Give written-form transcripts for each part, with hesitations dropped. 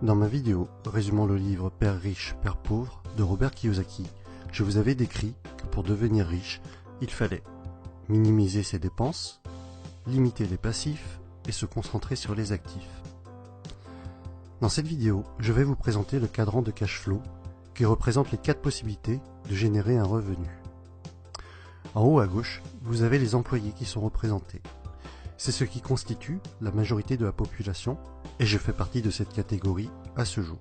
Dans ma vidéo résumant le livre Père riche, Père pauvre de Robert Kiyosaki, je vous avais décrit que pour devenir riche, il fallait minimiser ses dépenses, limiter les passifs et se concentrer sur les actifs. Dans cette vidéo, je vais vous présenter le cadran de cash flow qui représente les 4 possibilités de générer un revenu. En haut à gauche, vous avez les employés qui sont représentés. C'est ce qui constitue la majorité de la population et je fais partie de cette catégorie à ce jour.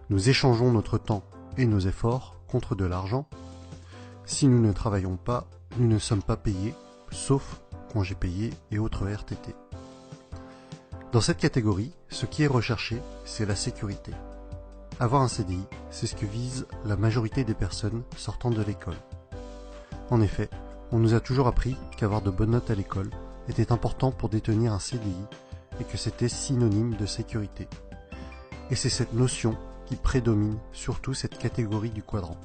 Nous échangeons notre temps et nos efforts contre de l'argent. Si nous ne travaillons pas, nous ne sommes pas payés, sauf congés payés et autres RTT. Dans cette catégorie, ce qui est recherché, c'est la sécurité. Avoir un CDI, c'est ce que vise la majorité des personnes sortant de l'école. En effet, on nous a toujours appris qu'avoir de bonnes notes à l'école était important pour détenir un CDI et que c'était synonyme de sécurité. Et c'est cette notion qui prédomine surtout cette catégorie du quadrant.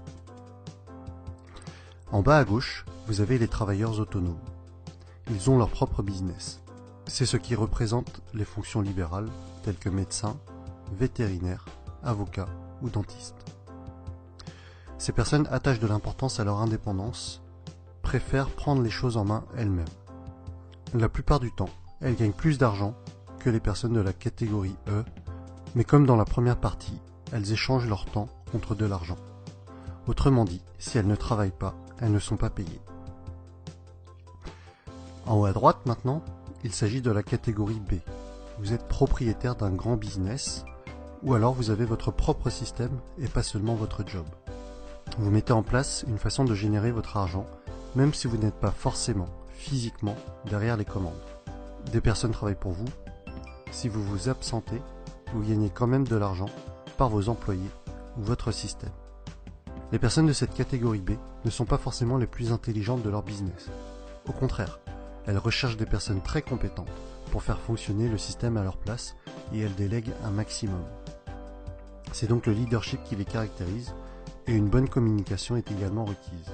En bas à gauche, vous avez les travailleurs autonomes. Ils ont leur propre business. C'est ce qui représente les fonctions libérales telles que médecin, vétérinaire, avocat ou dentiste. Ces personnes attachent de l'importance à leur indépendance, préfèrent prendre les choses en main elles-mêmes. La plupart du temps, elles gagnent plus d'argent que les personnes de la catégorie E, mais comme dans la première partie, elles échangent leur temps contre de l'argent. Autrement dit, si elles ne travaillent pas, elles ne sont pas payées. En haut à droite maintenant, il s'agit de la catégorie B. Vous êtes propriétaire d'un grand business, ou alors vous avez votre propre système et pas seulement votre job. Vous mettez en place une façon de générer votre argent, même si vous n'êtes pas forcément, physiquement, derrière les commandes. Des personnes travaillent pour vous. Si vous vous absentez, vous gagnez quand même de l'argent par vos employés ou votre système. Les personnes de cette catégorie B ne sont pas forcément les plus intelligentes de leur business. Au contraire, elles recherchent des personnes très compétentes pour faire fonctionner le système à leur place et elles délèguent un maximum. C'est donc le leadership qui les caractérise et une bonne communication est également requise.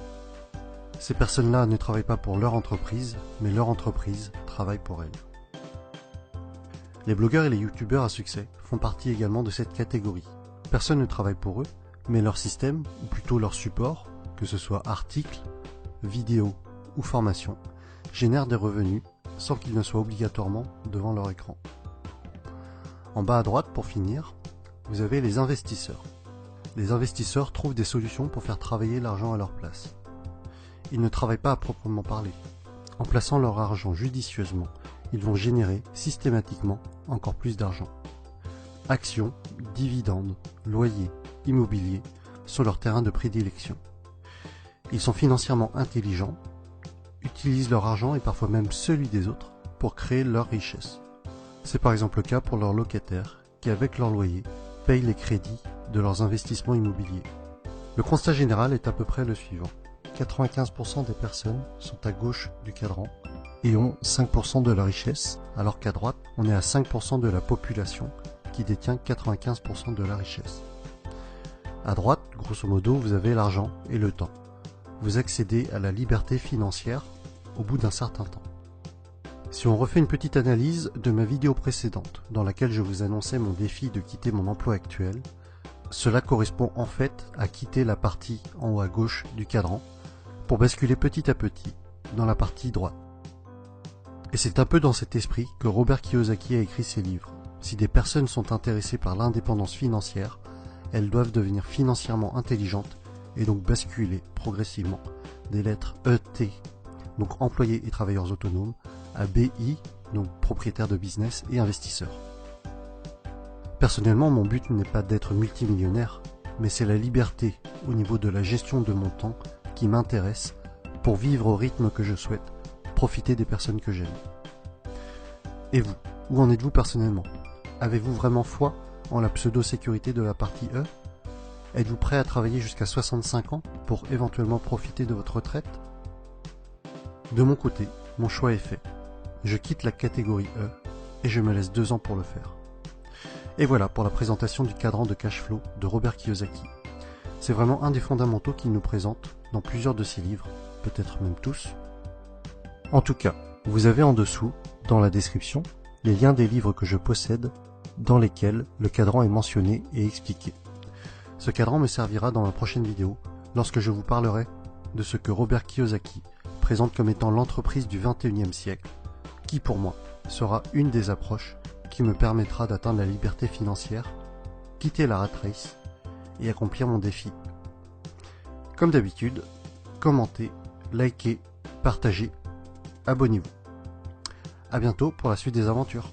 Ces personnes-là ne travaillent pas pour leur entreprise, mais leur entreprise travaille pour elles. Les blogueurs et les youtubeurs à succès font partie également de cette catégorie. Personne ne travaille pour eux, mais leur système, ou plutôt leur support, que ce soit articles, vidéos ou formations, génère des revenus sans qu'ils ne soient obligatoirement devant leur écran. En bas à droite, pour finir, vous avez les investisseurs. Les investisseurs trouvent des solutions pour faire travailler l'argent à leur place. Ils ne travaillent pas à proprement parler. En plaçant leur argent judicieusement, ils vont générer systématiquement encore plus d'argent. Actions, dividendes, loyers, immobilier sont leurs terrains de prédilection. Ils sont financièrement intelligents, utilisent leur argent et parfois même celui des autres pour créer leur richesse. C'est par exemple le cas pour leurs locataires qui, avec leur loyer, payent les crédits de leurs investissements immobiliers. Le constat général est à peu près le suivant. 95% des personnes sont à gauche du cadran et ont 5% de la richesse, alors qu'à droite, on est à 5% de la population qui détient 95% de la richesse. À droite, grosso modo, vous avez l'argent et le temps. Vous accédez à la liberté financière au bout d'un certain temps. Si on refait une petite analyse de ma vidéo précédente, dans laquelle je vous annonçais mon défi de quitter mon emploi actuel, cela correspond en fait à quitter la partie en haut à gauche du cadran pour basculer petit à petit dans la partie droite. Et c'est un peu dans cet esprit que Robert Kiyosaki a écrit ses livres. Si des personnes sont intéressées par l'indépendance financière, elles doivent devenir financièrement intelligentes et donc basculer progressivement des lettres ET, donc employés et travailleurs autonomes, à BI, donc propriétaires de business et investisseurs. Personnellement, mon but n'est pas d'être multimillionnaire, mais c'est la liberté au niveau de la gestion de mon temps qui m'intéresse pour vivre au rythme que je souhaite, profiter des personnes que j'aime. Et vous, où en êtes-vous personnellement? Avez-vous vraiment foi en la pseudo-sécurité de la partie E? Êtes-vous prêt à travailler jusqu'à 65 ans pour éventuellement profiter de votre retraite? De mon côté, mon choix est fait. Je quitte la catégorie E et je me laisse 2 ans pour le faire. Et voilà pour la présentation du cadran de cash flow de Robert Kiyosaki. C'est vraiment un des fondamentaux qu'il nous présente dans plusieurs de ses livres, peut-être même tous. En tout cas, vous avez en dessous, dans la description, les liens des livres que je possède dans lesquels le cadran est mentionné et expliqué. Ce cadran me servira dans ma prochaine vidéo lorsque je vous parlerai de ce que Robert Kiyosaki présente comme étant l'entreprise du 21e siècle, qui pour moi sera une des approches qui me permettra d'atteindre la liberté financière, quitter la rat race et accomplir mon défi. Comme d'habitude, commentez, likez, partagez, abonnez-vous. À bientôt pour la suite des aventures.